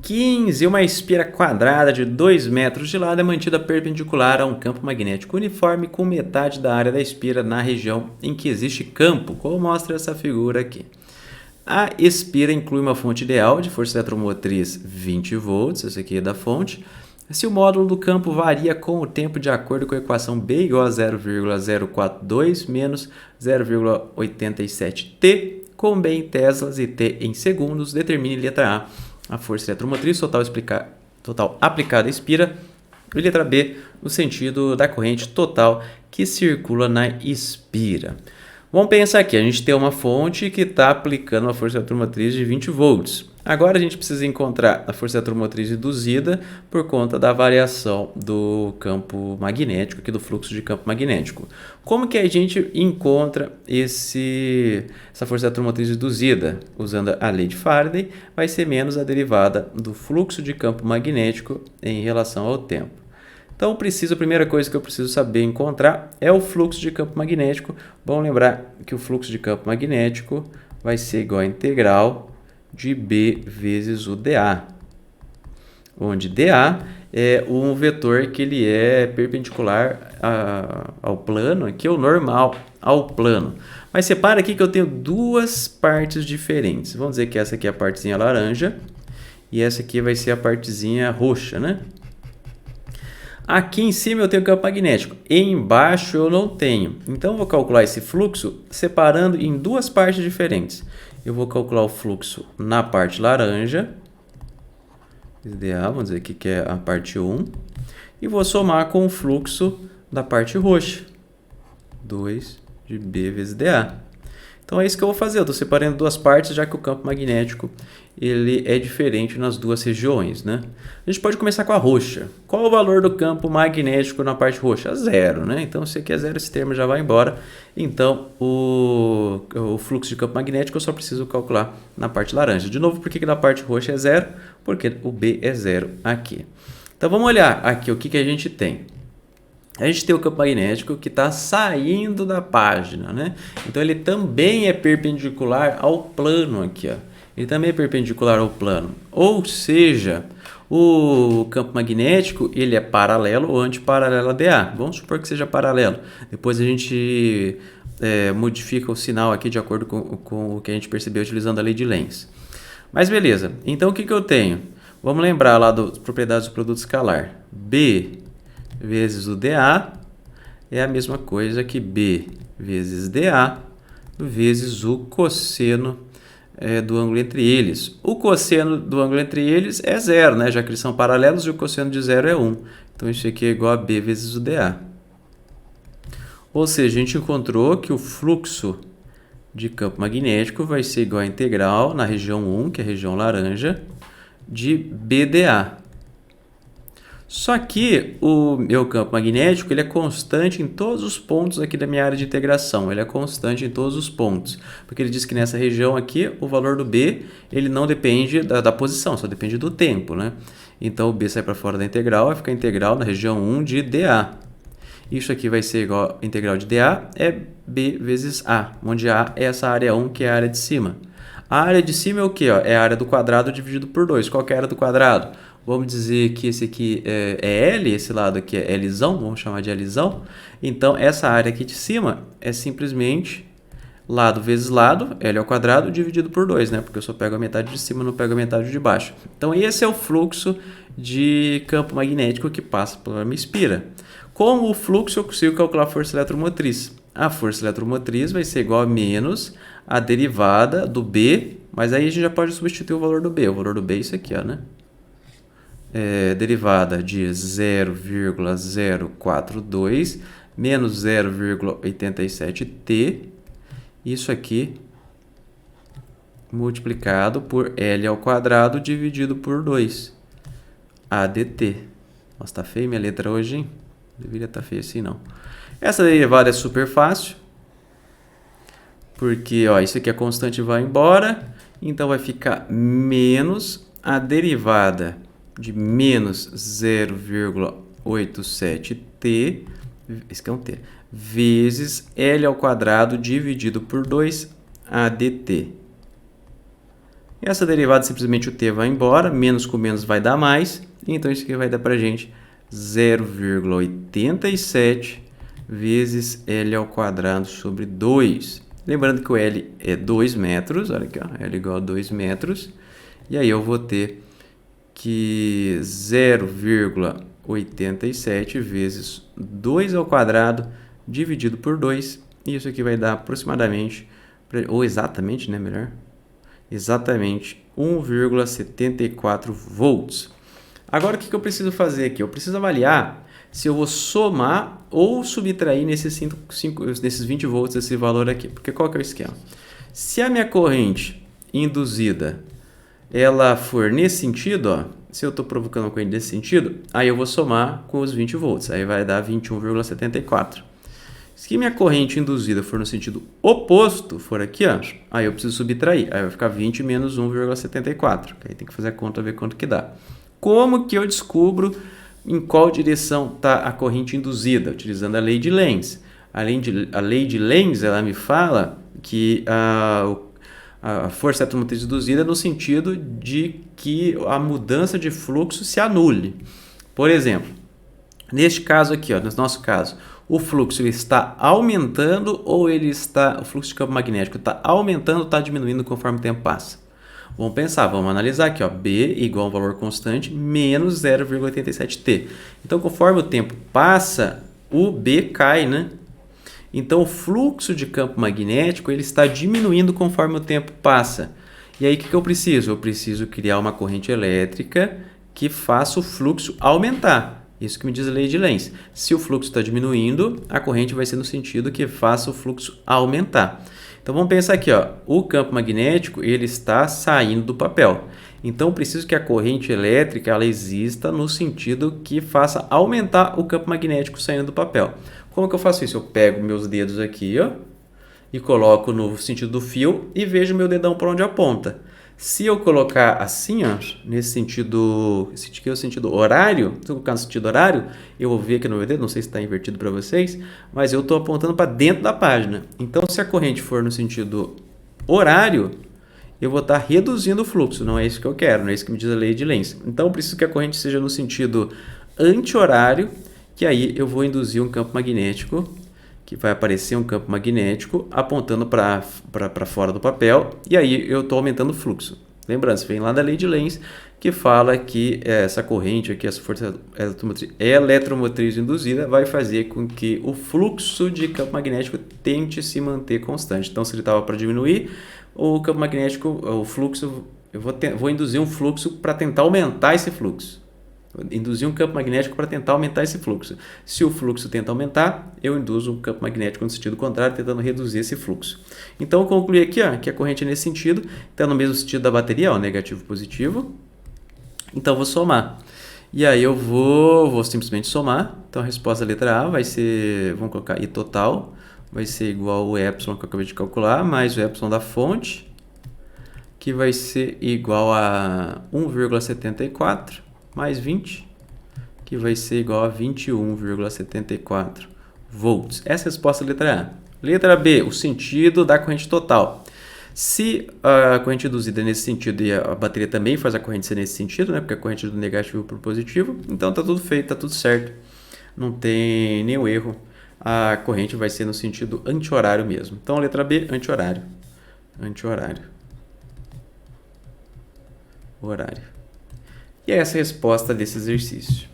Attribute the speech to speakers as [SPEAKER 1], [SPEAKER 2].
[SPEAKER 1] 15. Uma espira quadrada de 2 metros de lado é mantida perpendicular a um campo magnético uniforme com metade da área da espira na região em que existe campo, como mostra essa figura aqui. A espira inclui uma fonte ideal de força eletromotriz 20 volts, essa aqui é da fonte. Se o módulo do campo varia com o tempo de acordo com a equação B igual a 0,042 menos 0,87T, com B em teslas e T em segundos, determine letra A força eletromotriz total aplicada à espira, e letra B o sentido da corrente total que circula na espira. Vamos pensar aqui, a gente tem uma fonte que está aplicando uma força eletromotriz de 20 volts. Agora a gente precisa encontrar a força eletromotriz reduzida por conta da variação do campo magnético, aqui do fluxo de campo magnético. Como que a gente encontra essa força eletromotriz reduzida? Usando a lei de Faraday, vai ser menos a derivada do fluxo de campo magnético em relação ao tempo. Então, a primeira coisa que eu preciso saber encontrar é o fluxo de campo magnético. Vamos lembrar que o fluxo de campo magnético vai ser igual a integral de B vezes o dA, onde dA é um vetor que ele é perpendicular ao plano, aqui é o normal ao plano. Mas separa aqui que eu tenho duas partes diferentes. Vamos dizer que essa aqui é a partezinha laranja e essa aqui vai ser a partezinha roxa, né? Aqui em cima eu tenho campo magnético, embaixo eu não tenho. Então eu vou calcular esse fluxo separando em duas partes diferentes. Eu vou calcular o fluxo na parte laranja, vamos dizer aqui que é a parte 1, e vou somar com o fluxo da parte roxa, 2 de B vezes dA. Então é isso que eu vou fazer, eu estou separando duas partes, já que o campo magnético ele é diferente nas duas regiões, né? A gente pode começar com a roxa. Qual o valor do campo magnético na parte roxa? Zero, né? Então, se aqui é zero, esse termo já vai embora. Então, o fluxo de campo magnético eu só preciso calcular na parte laranja. De novo, por que na parte roxa é zero? Porque o B é zero aqui. Então, vamos olhar aqui o que a gente tem. A gente tem o campo magnético que está saindo da página, né? Então, ele também é perpendicular ao plano aqui, ó. Ele também é perpendicular ao plano. Ou seja, o campo magnético ele é paralelo ou antiparalelo a dA. Vamos supor que seja paralelo. Depois a gente modifica o sinal aqui de acordo com o que a gente percebeu utilizando a lei de Lenz. Mas beleza. Então, o que eu tenho? Vamos lembrar lá das propriedades do produto escalar. B vezes o dA é a mesma coisa que B vezes dA vezes o cosseno do ângulo entre eles. O cosseno do ângulo entre eles é zero, né? Já que eles são paralelos e o cosseno de zero é 1. Então, isso aqui é igual a B vezes o dA. Ou seja, a gente encontrou que o fluxo de campo magnético vai ser igual a integral na região 1, que é a região laranja, de BdA. Só que o meu campo magnético ele é constante em todos os pontos aqui da minha área de integração. Ele é constante em todos os pontos. Porque ele diz que nessa região aqui, o valor do B ele não depende da posição, só depende do tempo, né? Então, o B sai para fora da integral, vai ficar integral na região 1 de dA. Isso aqui vai ser igual a integral de dA é B vezes A, onde A é essa área 1, que é a área de cima. A área de cima é o quê? É a área do quadrado dividido por 2. Qual que é a área do quadrado? Vamos dizer que esse aqui é L, esse lado aqui é Lzão, vamos chamar de Lzão. Então, essa área aqui de cima é simplesmente lado vezes lado, L ao quadrado, dividido por 2, né? Porque eu só pego a metade de cima, não pego a metade de baixo. Então, esse é o fluxo de campo magnético que passa pela minha espira. Com o fluxo, eu consigo calcular a força eletromotriz. A força eletromotriz vai ser igual a menos a derivada do B, mas aí a gente já pode substituir o valor do B. O valor do B é isso aqui, ó, né? Derivada de 0,042 menos 0,87T, isso aqui multiplicado por L ao quadrado dividido por 2, AdT. Nossa, tá feio minha letra hoje, hein? Não deveria estar feio assim, não. Essa derivada é super fácil, porque ó, isso aqui é constante e vai embora, então vai ficar menos a derivada de menos 0,87T, esse aqui é um T, vezes L ao quadrado dividido por 2 AdT. Essa derivada, simplesmente o t vai embora, menos com menos vai dar mais, então isso aqui vai dar para a gente 0,87 vezes L ao quadrado sobre 2. Lembrando que o L é 2 metros, olha aqui, ó, L igual a 2 metros, e aí eu vou ter que 0,87 vezes 2 ao quadrado dividido por 2, e isso aqui vai dar aproximadamente, ou exatamente, né, melhor, exatamente 1,74 volts. Agora, o que eu preciso fazer aqui? Eu preciso avaliar se eu vou somar ou subtrair nesses 20 volts esse valor aqui. Porque qual que é o esquema? Se a minha corrente induzida ela for nesse sentido, ó, se eu estou provocando uma corrente nesse sentido, aí eu vou somar com os 20 volts. Aí vai dar 21,74. Se minha corrente induzida for no sentido oposto, for aqui, ó, aí eu preciso subtrair. Aí vai ficar 20 menos 1,74. Aí tem que fazer a conta, ver quanto que dá. Como que eu descubro em qual direção está a corrente induzida? Utilizando a lei de Lenz. A lei de Lenz, ela me fala que a força eletromotriz induzida é no sentido de que a mudança de fluxo se anule. Por exemplo, neste caso aqui, ó, no nosso caso, o fluxo ele está aumentando ou o fluxo de campo magnético está aumentando ou está diminuindo conforme o tempo passa? Vamos pensar, vamos analisar aqui, ó, B igual a um valor constante menos 0,87T. Então, conforme o tempo passa, o B cai, né? Então, o fluxo de campo magnético ele está diminuindo conforme o tempo passa. E aí, o que eu preciso? Eu preciso criar uma corrente elétrica que faça o fluxo aumentar. Isso que me diz a lei de Lenz. Se o fluxo está diminuindo, a corrente vai ser no sentido que faça o fluxo aumentar. Então, vamos pensar aqui, ó, o campo magnético ele está saindo do papel. Então, eu preciso que a corrente elétrica ela exista no sentido que faça aumentar o campo magnético saindo do papel. Como que eu faço isso? Eu pego meus dedos aqui, ó, e coloco no sentido do fio e vejo meu dedão para onde aponta. Se eu colocar assim, ó, nesse sentido, esse aqui é o sentido horário, se eu colocar no sentido horário, eu vou ver aqui no meu dedo, não sei se está invertido para vocês, mas eu estou apontando para dentro da página. Então, se a corrente for no sentido horário, eu vou estar reduzindo o fluxo, não é isso que eu quero, não é isso que me diz a lei de Lenz. Então, eu preciso que a corrente seja no sentido anti-horário, que aí eu vou induzir um campo magnético, que vai aparecer um campo magnético apontando para fora do papel, e aí eu estou aumentando o fluxo. Lembrando, isso vem lá da lei de Lenz, que fala que essa corrente aqui, essa força eletromotriz induzida, vai fazer com que o fluxo de campo magnético tente se manter constante. Então, se ele estava para diminuir, o campo magnético, o fluxo, eu vou induzir um fluxo para tentar aumentar esse fluxo. Induzir um campo magnético para tentar aumentar esse fluxo. Se o fluxo tenta aumentar, eu induzo um campo magnético no sentido contrário, tentando reduzir esse fluxo. Então, eu concluí aqui ó, que a corrente é nesse sentido, está no mesmo sentido da bateria, ó, negativo positivo. Então, eu vou somar. E aí, eu vou simplesmente somar. Então, a resposta da letra A vai ser, vamos colocar I total, vai ser igual ao epsilon que eu acabei de calcular, mais o epsilon da fonte, que vai ser igual a 1,74 mais 20, que vai ser igual a 21,74 volts. Essa é a resposta da letra A. Letra B, o sentido da corrente total. Se a corrente induzida é nesse sentido e a bateria também faz a corrente ser nesse sentido, né, porque a corrente é do negativo para o positivo, então está tudo feito, está tudo certo. Não tem nenhum erro. A corrente vai ser no sentido anti-horário mesmo. Então, a letra B, anti-horário. Anti-horário. Horário. E essa é a resposta desse exercício.